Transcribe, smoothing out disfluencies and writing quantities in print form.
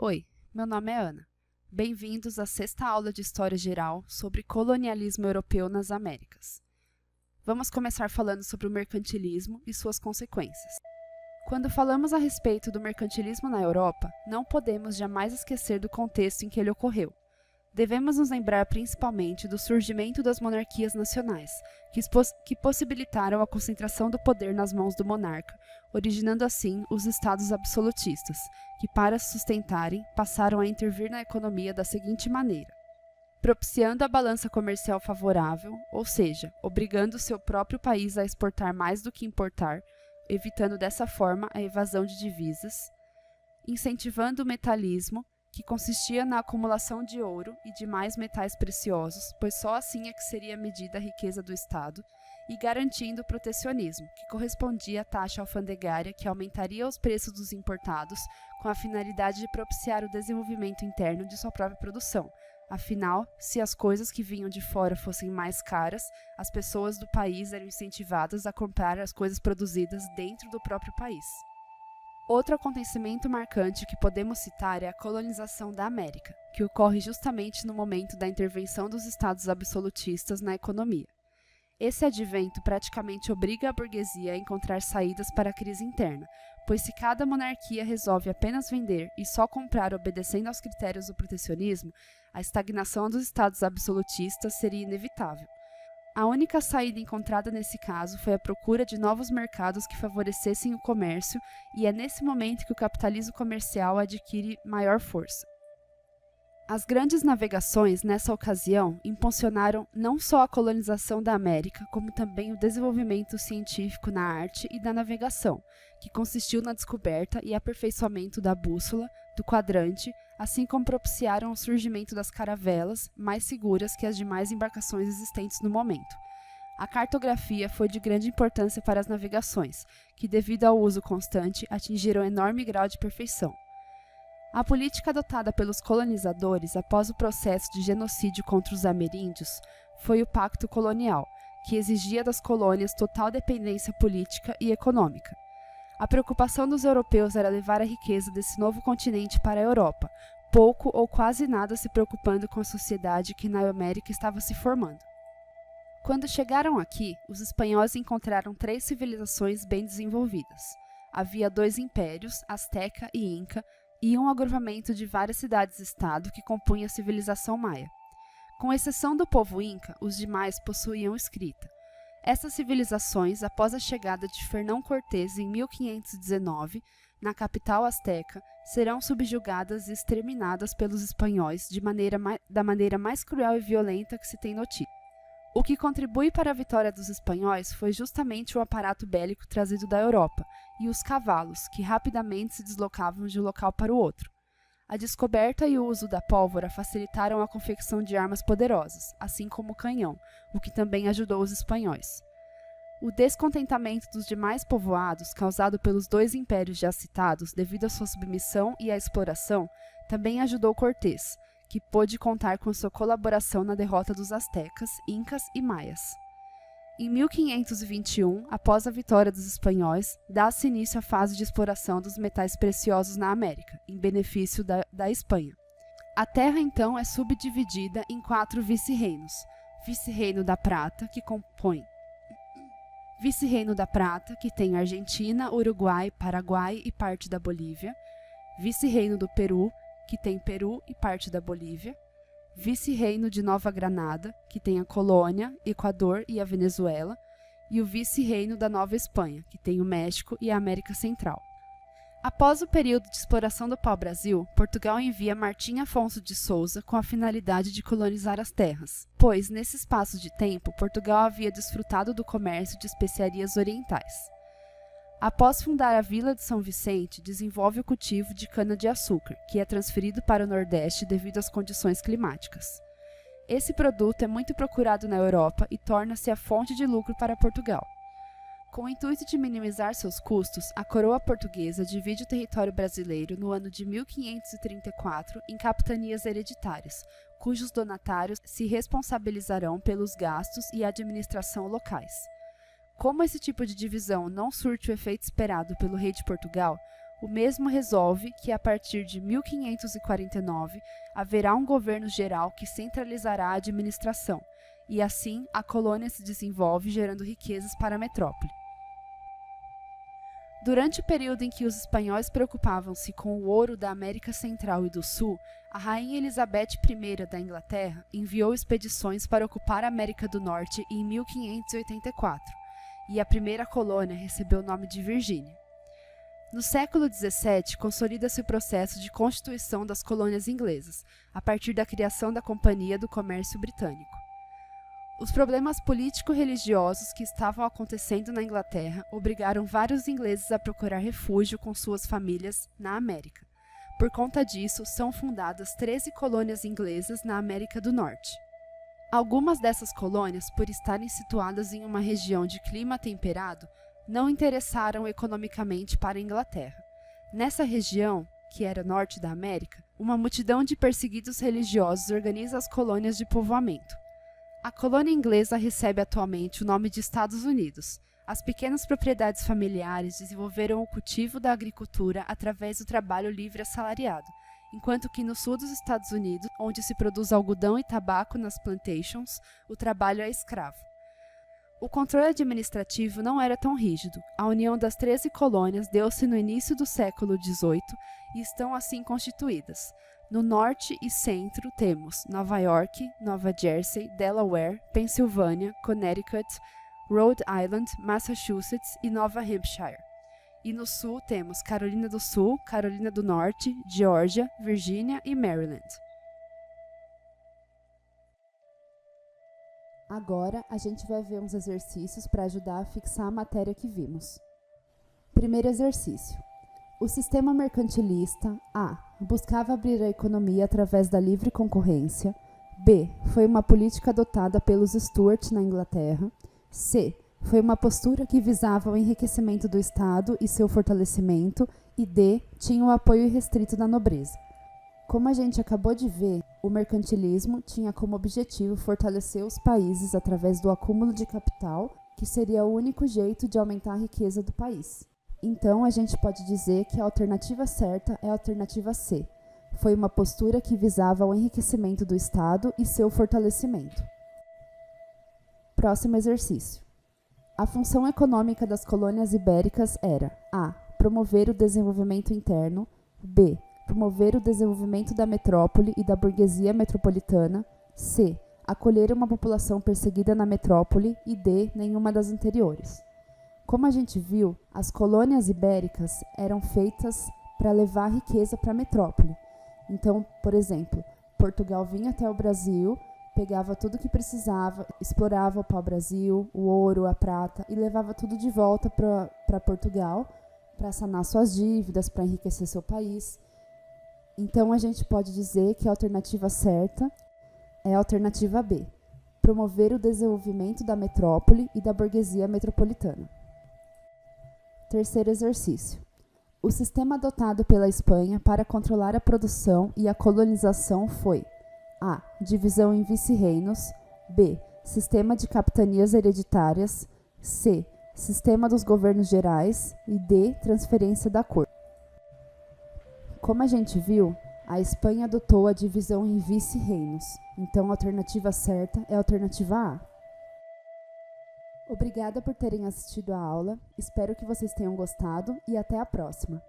Oi, meu nome é Ana. Bem-vindos à sexta aula de História Geral sobre colonialismo europeu nas Américas. Vamos começar falando sobre o mercantilismo e suas consequências. Quando falamos a respeito do mercantilismo na Europa, não podemos jamais esquecer do contexto em que ele ocorreu. Devemos nos lembrar principalmente do surgimento das monarquias nacionais, que possibilitaram a concentração do poder nas mãos do monarca, originando assim os estados absolutistas, que para se sustentarem passaram a intervir na economia da seguinte maneira: propiciando a balança comercial favorável, ou seja, obrigando seu próprio país a exportar mais do que importar, evitando dessa forma a evasão de divisas, incentivando o metalismo, que consistia na acumulação de ouro e demais metais preciosos, pois só assim é que seria medida a riqueza do Estado, e garantindo o protecionismo, que correspondia à taxa alfandegária que aumentaria os preços dos importados com a finalidade de propiciar o desenvolvimento interno de sua própria produção. Afinal, se as coisas que vinham de fora fossem mais caras, as pessoas do país eram incentivadas a comprar as coisas produzidas dentro do próprio país. Outro acontecimento marcante que podemos citar é a colonização da América, que ocorre justamente no momento da intervenção dos estados absolutistas na economia. Esse advento praticamente obriga a burguesia a encontrar saídas para a crise interna, pois se cada monarquia resolve apenas vender e só comprar obedecendo aos critérios do protecionismo, a estagnação dos estados absolutistas seria inevitável. A única saída encontrada nesse caso foi a procura de novos mercados que favorecessem o comércio, e é nesse momento que o capitalismo comercial adquire maior força. As grandes navegações, nessa ocasião, impulsionaram não só a colonização da América, como também o desenvolvimento científico na arte e da navegação, que consistiu na descoberta e aperfeiçoamento da bússola, do quadrante, assim como propiciaram o surgimento das caravelas, mais seguras que as demais embarcações existentes no momento. A cartografia foi de grande importância para as navegações, que, devido ao uso constante, atingiram enorme grau de perfeição. A política adotada pelos colonizadores após o processo de genocídio contra os ameríndios foi o Pacto Colonial, que exigia das colônias total dependência política e econômica. A preocupação dos europeus era levar a riqueza desse novo continente para a Europa, pouco ou quase nada se preocupando com a sociedade que na América estava se formando. Quando chegaram aqui, os espanhóis encontraram 3 civilizações bem desenvolvidas. Havia 2 impérios, Azteca e Inca, e um agrupamento de várias cidades-estado que compunha a civilização maia. Com exceção do povo Inca, os demais possuíam escrita. Essas civilizações, após a chegada de Fernão Cortés em 1519, na capital asteca, serão subjugadas e exterminadas pelos espanhóis da maneira mais cruel e violenta que se tem notícia. O que contribui para a vitória dos espanhóis foi justamente o aparato bélico trazido da Europa e os cavalos, que rapidamente se deslocavam de um local para o outro. A descoberta e o uso da pólvora facilitaram a confecção de armas poderosas, assim como o canhão, o que também ajudou os espanhóis. O descontentamento dos demais povoados, causado pelos 2 impérios já citados devido à sua submissão e à exploração, também ajudou Cortés, que pôde contar com sua colaboração na derrota dos astecas, incas e maias. Em 1521, após a vitória dos espanhóis, dá-se início à fase de exploração dos metais preciosos na América, em benefício da Espanha. A terra, então, é subdividida em 4 vice-reinos. Vice-reino da Prata, que compõe Vice-reino da Prata, que tem Argentina, Uruguai, Paraguai e parte da Bolívia. Vice-reino do Peru, que tem Peru e parte da Bolívia. Vice-reino de Nova Granada, que tem a Colônia, Equador e a Venezuela, e o vice-reino da Nova Espanha, que tem o México e a América Central. Após o período de exploração do pau-brasil, Portugal envia Martim Afonso de Souza com a finalidade de colonizar as terras, pois, nesse espaço de tempo, Portugal havia desfrutado do comércio de especiarias orientais. Após fundar a Vila de São Vicente, desenvolve o cultivo de cana-de-açúcar, que é transferido para o Nordeste devido às condições climáticas. Esse produto é muito procurado na Europa e torna-se a fonte de lucro para Portugal. Com o intuito de minimizar seus custos, a coroa portuguesa divide o território brasileiro no ano de 1534 em capitanias hereditárias, cujos donatários se responsabilizarão pelos gastos e administração locais. Como esse tipo de divisão não surte o efeito esperado pelo rei de Portugal, o mesmo resolve que, a partir de 1549, haverá um governo geral que centralizará a administração, e assim a colônia se desenvolve, gerando riquezas para a metrópole. Durante o período em que os espanhóis preocupavam-se com o ouro da América Central e do Sul, a rainha Elizabeth I da Inglaterra enviou expedições para ocupar a América do Norte em 1584, e a primeira colônia recebeu o nome de Virgínia. No século XVII, consolida-se o processo de constituição das colônias inglesas, a partir da criação da Companhia do Comércio Britânico. Os problemas político-religiosos que estavam acontecendo na Inglaterra obrigaram vários ingleses a procurar refúgio com suas famílias na América. Por conta disso, são fundadas 13 colônias inglesas na América do Norte. Algumas dessas colônias, por estarem situadas em uma região de clima temperado, não interessaram economicamente para a Inglaterra. Nessa região, que era o norte da América, uma multidão de perseguidos religiosos organiza as colônias de povoamento. A colônia inglesa recebe atualmente o nome de Estados Unidos. As pequenas propriedades familiares desenvolveram o cultivo da agricultura através do trabalho livre assalariado, enquanto que no sul dos Estados Unidos, onde se produz algodão e tabaco nas plantations, o trabalho é escravo. O controle administrativo não era tão rígido. A união das 13 colônias deu-se no início do século XVIII e estão assim constituídas. No norte e centro temos Nova York, Nova Jersey, Delaware, Pensilvânia, Connecticut, Rhode Island, Massachusetts e Nova Hampshire. E no sul temos Carolina do Sul, Carolina do Norte, Geórgia, Virgínia e Maryland. Agora a gente vai ver uns exercícios para ajudar a fixar a matéria que vimos. Primeiro exercício. O sistema mercantilista A. buscava abrir a economia através da livre concorrência. B. Foi uma política adotada pelos Stuart na Inglaterra. C. Foi uma postura que visava o enriquecimento do Estado e seu fortalecimento. E D. Tinha o apoio irrestrito da nobreza. Como a gente acabou de ver, o mercantilismo tinha como objetivo fortalecer os países através do acúmulo de capital, que seria o único jeito de aumentar a riqueza do país. Então, a gente pode dizer que a alternativa certa é a alternativa C. Foi uma postura que visava o enriquecimento do Estado e seu fortalecimento. Próximo exercício. A função econômica das colônias ibéricas era A. Promover o desenvolvimento interno. B. Promover o desenvolvimento da metrópole e da burguesia metropolitana. C. Acolher uma população perseguida na metrópole. E D. Nenhuma das anteriores. Como a gente viu, as colônias ibéricas eram feitas para levar riqueza para a metrópole. Então, por exemplo, Portugal vinha até o Brasil, pegava tudo que precisava, explorava o pau-brasil, o ouro, a prata e levava tudo de volta para Portugal para sanar suas dívidas, para enriquecer seu país. Então, a gente pode dizer que a alternativa certa é a alternativa B, promover o desenvolvimento da metrópole e da burguesia metropolitana. Terceiro exercício. O sistema adotado pela Espanha para controlar a produção e a colonização foi A. Divisão em vice-reinos. B. Sistema de capitanias hereditárias. C. Sistema dos governos gerais. E D. Transferência da corte. Como a gente viu, a Espanha adotou a divisão em vice-reinos. Então, a alternativa certa é a alternativa A. Obrigada por terem assistido a aula, espero que vocês tenham gostado e até a próxima!